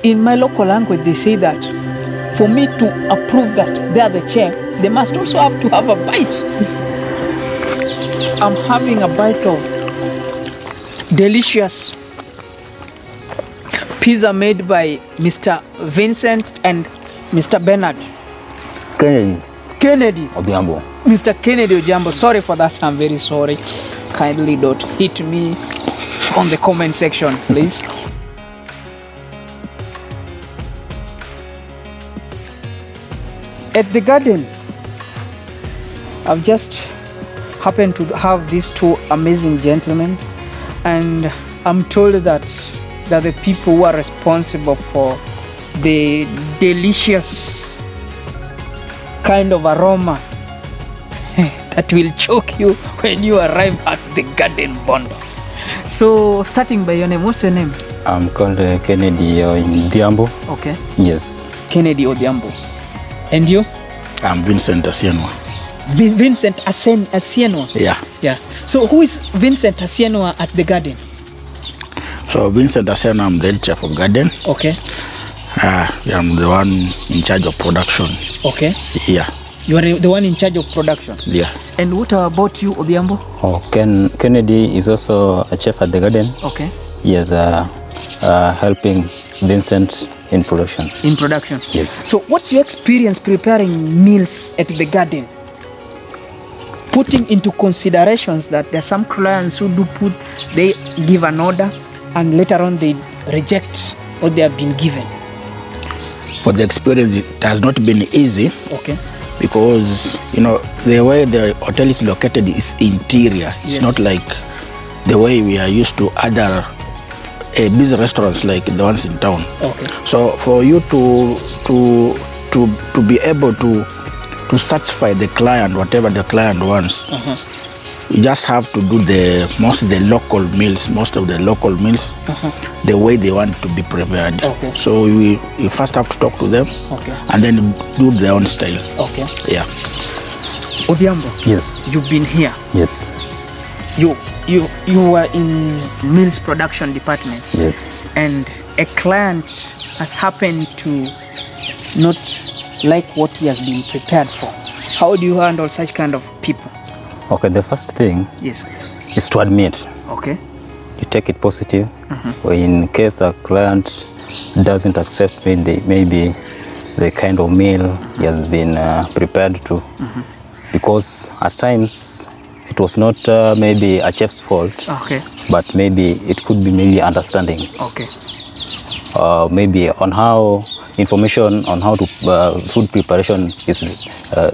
in my local language, they say that for me to approve that they are the chef, they must also have to have a bite. I'm having a bite of delicious pizza made by Mr. Vincent and Mr. Bernard. Kennedy Odhiambo. Mr. Kennedy Odhiambo. Sorry for that. I'm very sorry. Kindly don't hit me on the comment section, please. At the garden, I've just happened to have these two amazing gentlemen, and I'm told that they're the people who are responsible for the delicious kind of aroma that will choke you when you arrive at the garden, Bondo. So, starting by your name, what's your name? I'm called Kennedy Odhiambo. Okay. Yes. Kennedy Odhiambo. And you? I'm Vincent Asienwa. Vincent Asienwa? Yeah. Yeah. So who is Vincent Asienwa at the garden? So Vincent Asienwa, I'm the head chef of garden. Okay. I'm the one in charge of production. Okay. Yeah. You are the one in charge of production? Yeah. And what about you, Odhiambo? Oh, Kennedy is also a chef at the garden. Okay. He is helping Vincent in production. In production? Yes. So what's your experience preparing meals at the garden? Putting into considerations that there are some clients who they give an order and later on they reject what they have been given. For the experience, it has not been easy. Okay. Because, the way the hotel is located is interior. It's not like the way we are used to other busy restaurants like the ones in town. Okay. So for you to be able to satisfy the client, whatever the client wants, you just have to do most of the local meals, the way they want to be prepared. Okay. So you first have to talk to them, and then do their own style. Okay. Yeah. Odhiambo. Yes. You've been here. Yes. You were in meals production department. Yes. And a client has happened to not like what he has been prepared for. How do you handle such kind of people? Okay, the first thing is to admit. Okay. You take it positive. Or in case a client doesn't accept maybe the kind of meal he has been prepared to. Because at times it was not maybe a chef's fault. Okay. But maybe it could be maybe understanding. Okay. Maybe on how information on how to food preparation is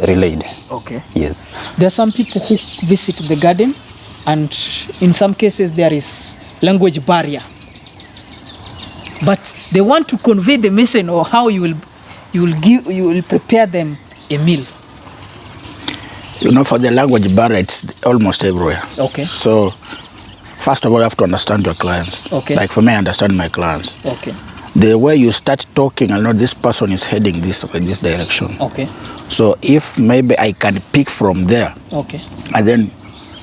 relayed. Okay. Yes. There are some people who visit the garden, and in some cases there is language barrier. But they want to convey the message or how you will prepare them a meal. For the language barrier, it's almost everywhere. Okay. So first of all, you have to understand your clients. Okay. Like for me, I understand my clients. Okay. The way you start talking, I know this person is heading this direction. Okay. So if maybe I can pick from there, okay, and then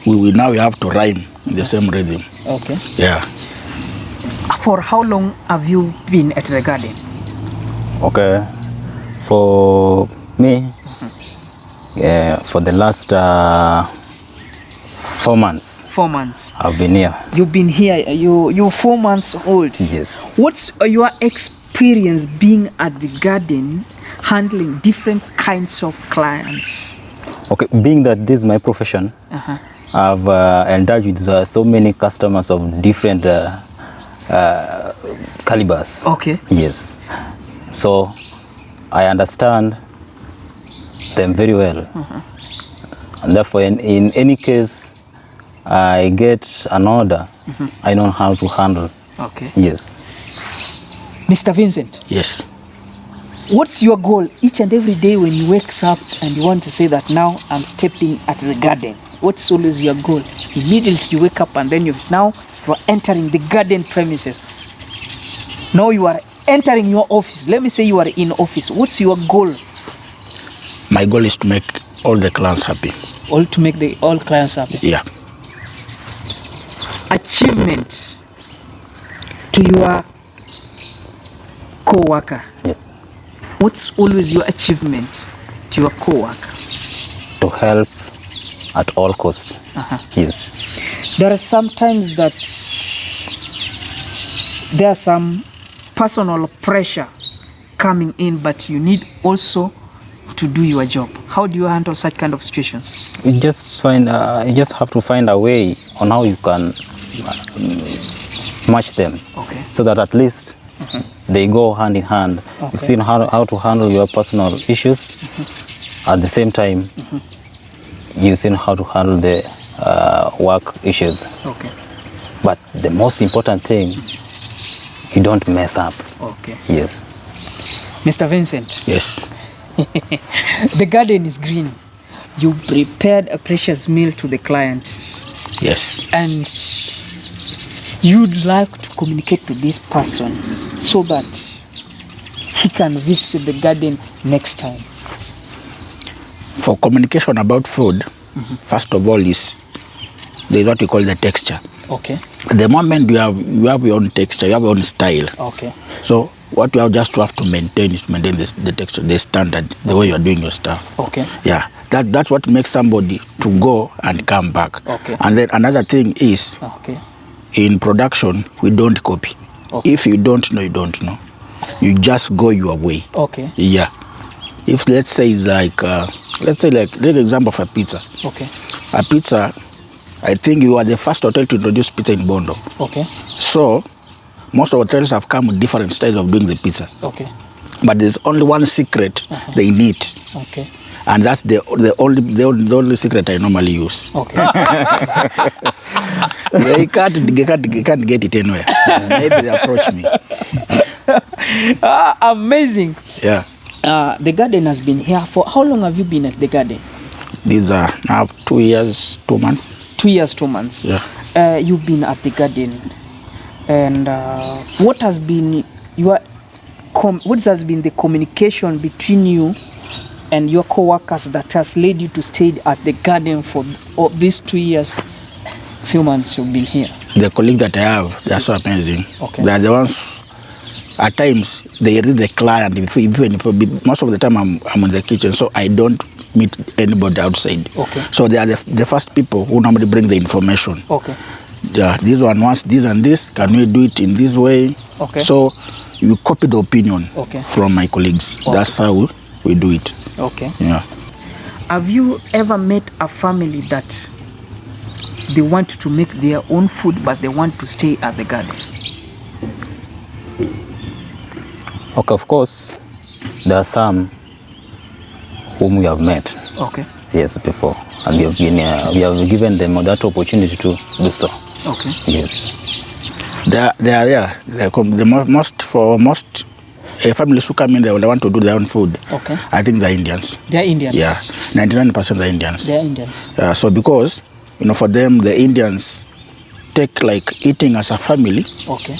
we have to rhyme in the same rhythm. Okay. Yeah. For how long have you been at the garden? Okay. For me, for the last 4 months. 4 months. I've been here. You've been here. You're 4 months old. Yes. What's your experience being at the garden, handling different kinds of clients? Okay, being that this is my profession, I've indulged with so many customers of different calibers. Okay. Yes. So I understand them very well. And therefore, in any case, I get an order, I know how to handle. Okay. Yes. Mr. Vincent. Yes. What's your goal each and every day when you wake up and you want to say that now I'm stepping at the garden? What's always your goal? Immediately you wake up and then you are entering the garden premises. Now you are entering your office. Let me say you are in office. What's your goal? My goal is to make all the clients happy. To make all clients happy? Yeah. Achievement to your co-worker, Yeah. what's always your achievement to your co-worker? To help at all costs. Yes. There are sometimes that there are some personal pressure coming in, but you need also to do your job. How do you handle such kind of situations? You just have to find a way on how you can match them, Okay. so that at least they go hand in hand. Okay. You see how to handle your personal issues. At the same time, you see how to handle the work issues. Okay. But the most important thing, you don't mess up. Okay. Yes. Mr. Vincent, Yes. the garden is green. You prepared a precious meal to the client, Yes. and you'd like to communicate to this person so that he can visit the garden next time. For communication about food, first of all, is there's what we call the texture. Okay. The moment you have your own texture, you have your own style. Okay. So what you have to maintain is maintain the texture, the standard, the way you are doing your stuff. Okay. Yeah, that's what makes somebody to go and come back. Okay. And then another thing is, Okay. in production, we don't copy. Okay. If you don't know, you don't know. You just go your way. Okay. Yeah. If let's say it's like, take an example of a pizza. Okay. A pizza, I think you are the first hotel to introduce pizza in Bondo. Okay. So most hotels have come with different styles of doing the pizza. Okay. But there's only one secret they need. Okay. And that's the only secret I normally use. Okay. They can't get it anywhere. Maybe they approach me. Amazing. Yeah. The garden has been here for how long have you been at the garden? These are now 2 years, 2 months. 2 years, 2 months. Yeah. You've been at the garden, and what has been the communication between you and your co-workers that has led you to stay at the garden for these 2 years, few months you've been here? The colleagues that I have, they are so amazing. Okay. They are the ones, at times, they read the client. Most of the time I'm in the kitchen, so I don't meet anybody outside. Okay. So they are the first people who normally bring the information. Okay. Yeah, this one wants this and this. Can we do it in this way? Okay. So you copy the opinion from my colleagues. Okay. That's how we do it. Okay. Yeah. Have you ever met a family that they want to make their own food but they want to stay at the garden? Okay, of course, there are some whom we have met. Okay. Yes, before, and we have given them that opportunity to do so. Okay. Yes. Most families who come in, they want to do their own food. Okay. I think they're Indians. They're Indians. Yeah, 99% are Indians. They're Indians. So because for them, the Indians take like eating as a family. Okay.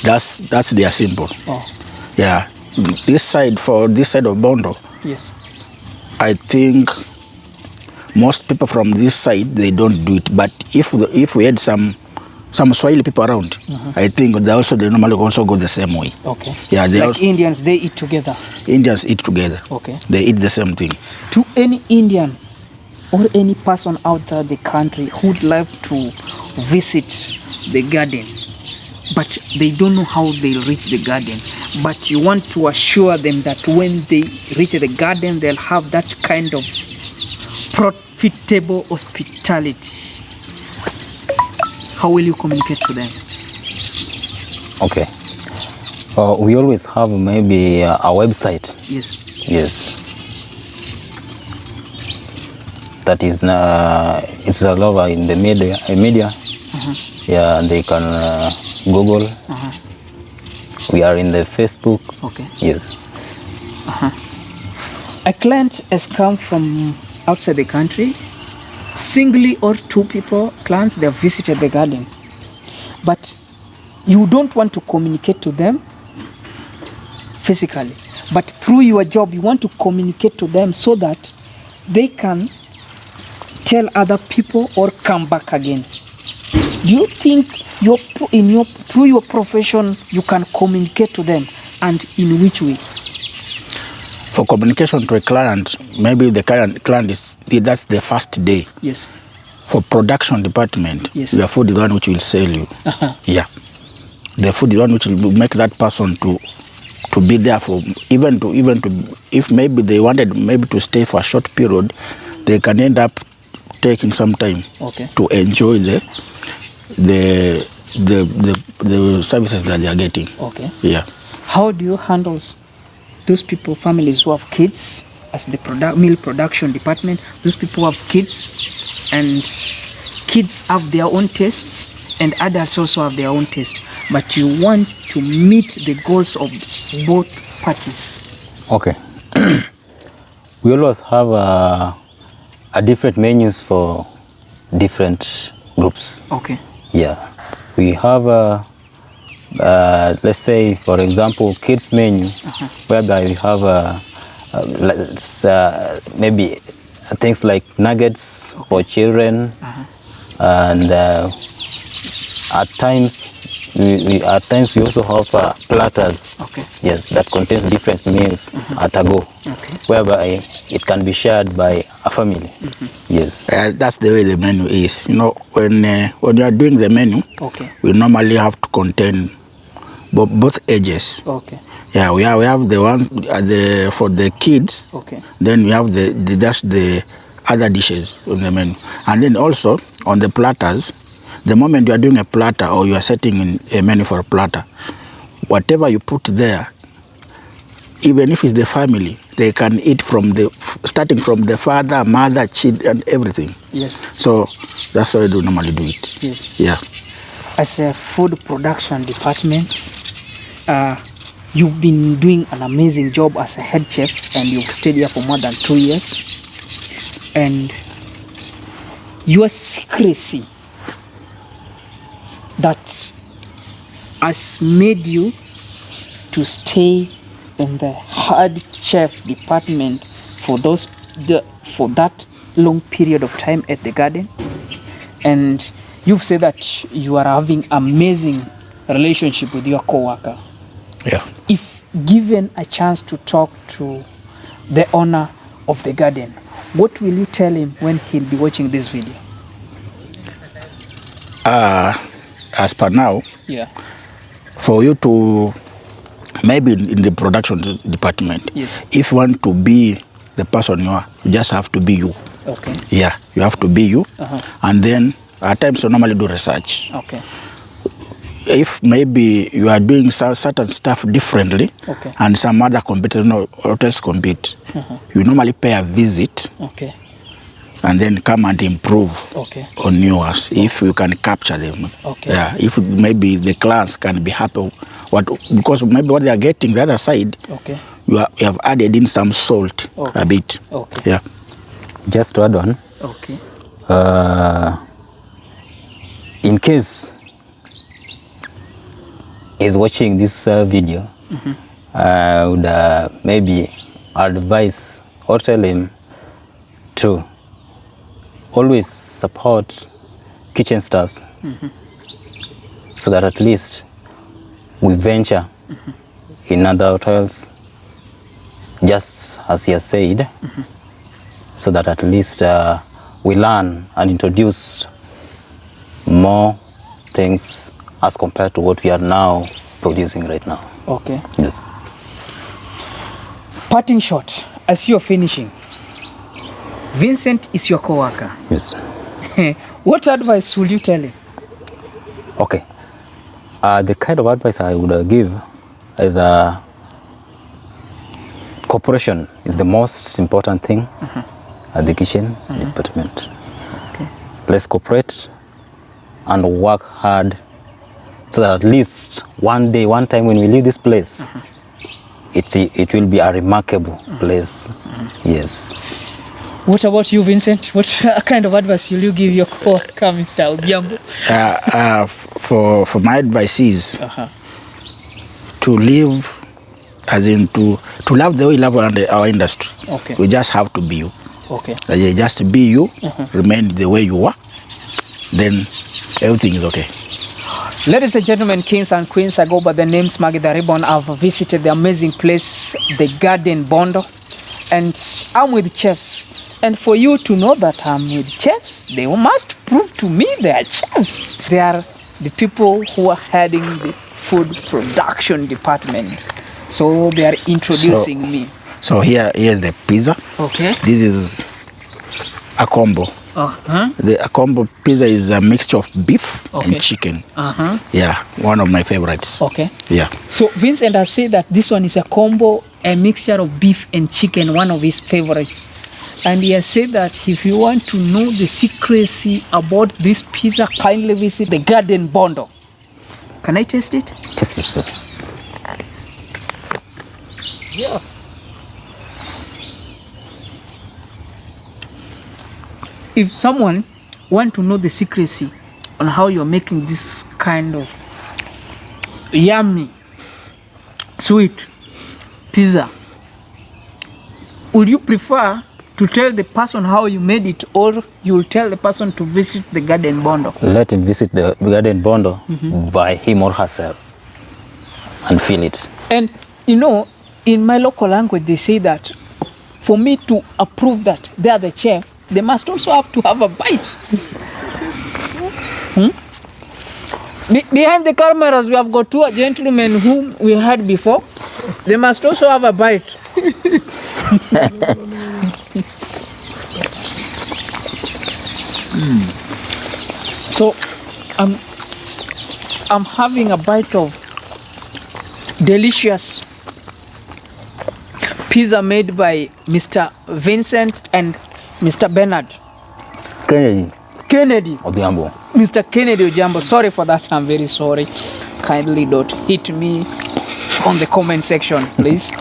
That's their symbol. Oh. Yeah. This side of Bondo, Yes. I think most people from this side, they don't do it. But if we had some Swahili people around, I think they normally also go the same way. Okay. Yeah, like Indians, they eat together. Indians eat together. Okay. They eat the same thing. To any Indian or any person outside the country who would like to visit the garden, but they don't know how they'll reach the garden, but you want to assure them that when they reach the garden, they'll have that kind of profitable hospitality. How will you communicate to them? Okay. We always have maybe a website. Yes. Yes. That is it's all over in the media. Yeah, they can Google. We are in the Facebook. Okay. Yes. A client has come from outside the country, singly or two people, clients, they have visited the garden. But you don't want to communicate to them physically, but through your job, you want to communicate to them so that they can tell other people or come back again. Do you think through your profession, you can communicate to them and in which way? For communication to a client, maybe the client that's the first day. Yes. For production department, yes, your food is the one which will sell you. Yeah. The food is the one which will make that person to be there for even to if maybe they wanted maybe to stay for a short period, they can end up taking some time to enjoy the services that they are getting. Okay. Yeah. How do you handle those people, families who have kids, as the meal production department? Those people have kids, and kids have their own tastes, and adults also have their own taste. But you want to meet the goals of both parties. Okay. We always have a different menus for different groups. Okay. Yeah. We have let's say, for example, kids menu, whereby we have maybe things like nuggets for children, and at times we also have platters. Yes, that contains different meals at a go, whereby it can be shared by a family. Yes. That's the way the menu is. You know, when you are doing the menu, we normally have to contain both ages. Yeah, we have the one for the kids. Then we have the other dishes on the menu, and then also on the platters. The moment you are doing a platter or you are setting in a menu for a platter, whatever you put there, even if it's the family, they can eat starting from the father, mother, child, and everything. Yes. So that's how we normally do it. Yes. Yeah. As a food production department, you've been doing an amazing job as a head chef, and you've stayed here for more than 2 years. And your secrecy that has made you to stay in the head chef department for that long period of time at the garden. And you've said that you are having amazing relationship with your co-worker. Yeah. If given a chance to talk to the owner of the garden, what will you tell him when he'll be watching this video? As per now, for you to maybe in the production department, if you want to be the person you are, you just have to be you. Okay. Yeah, you have to be you. And then at times you normally do research. Okay. If maybe you are doing certain stuff differently, and some other competitors compete, you normally pay a visit. Okay. And then come and improve on yours if you can capture them. Okay. Yeah, if maybe the clients can be happy, because maybe what they are getting the other side, you have added in some salt a bit. Okay. Yeah. Just to add on. Okay. In case he's watching this video, I would maybe advise or tell him to always support kitchen staffs, so that at least we venture in other hotels, just as he has said, so that at least we learn and introduce more things as compared to what we are now producing right now. Okay. Yes. Parting shot, as you're finishing, Vincent is your co-worker. Yes. What advice would you tell him? Okay. The kind of advice I would give is cooperation is the most important thing at the kitchen department. Okay. Let's cooperate and work hard, so that at least one time when we leave this place, it will be a remarkable place. Yes. What about you, Vincent? What kind of advice will you give your co-worker, Mr. Obiambo? For my advice is to live, as in to love the way you love our industry. Okay. We just have to be you. Okay. Just be you, remain the way you are, then everything is okay. Ladies and gentlemen, kings and queens, I go by the name Smaggy the Ribbon. I've visited the amazing place, the Garden Bondo, and I'm with chefs. And for you to know that I'm with chefs, they must prove to me they are chefs. They are the people who are heading the food production department. So they are introducing me. So here's the pizza. Okay. This is a combo. A combo pizza is a mixture of beef and chicken. Yeah, one of my favorites. Okay. Yeah. So Vincent has said that this one is a combo, a mixture of beef and chicken, one of his favorites. And he has said that if you want to know the secrecy about this pizza, kindly visit the Garden Bondo. Can I taste it? Taste it. Yeah. If someone want to know the secrecy on how you're making this kind of yummy, sweet pizza, would you prefer to tell the person how you made it, or you'll tell the person to visit the Garden Bondo? Let him visit the Garden Bondo by him or herself and feel it. And you know, in my local language, they say that for me to approve that they are the chef, they must also have to have a bite. Behind the cameras, we have got two gentlemen whom we had before. They must also have a bite. So, I'm having a bite of delicious pizza made by Mr. Vincent and Mr. Bernard Kennedy Odhiambo. Mr. Kennedy Ojambo. Sorry for that. I'm very sorry. Kindly don't hit me on the comment section, please.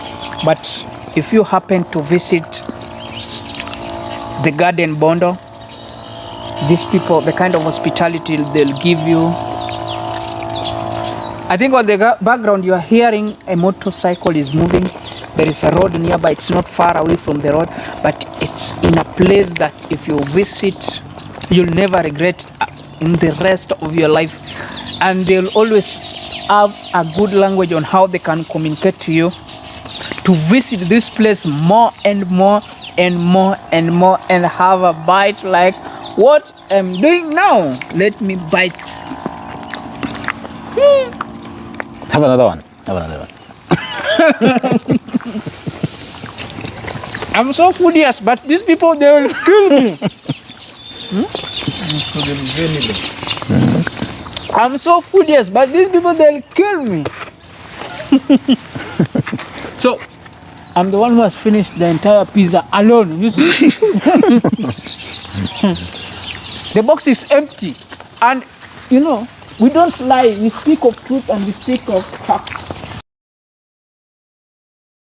But if you happen to visit the Garden Bondo, these people, the kind of hospitality they'll give you. I think on the background you are hearing a motorcycle is moving. There is a road nearby. It's not far away from the road, but it's in a place that if you visit, you'll never regret in the rest of your life. And they'll always have a good language on how they can communicate to you to visit this place more and more and more and more and have a bite like what I'm doing now. Let me bite. Have another one. Have another one. I'm so foodious, but these people, they will kill me. I'm so foodious, but these people, they'll kill me. So, I'm the one who has finished the entire pizza alone, you see? The box is empty. And, you know, we don't lie. We speak of truth and we speak of facts.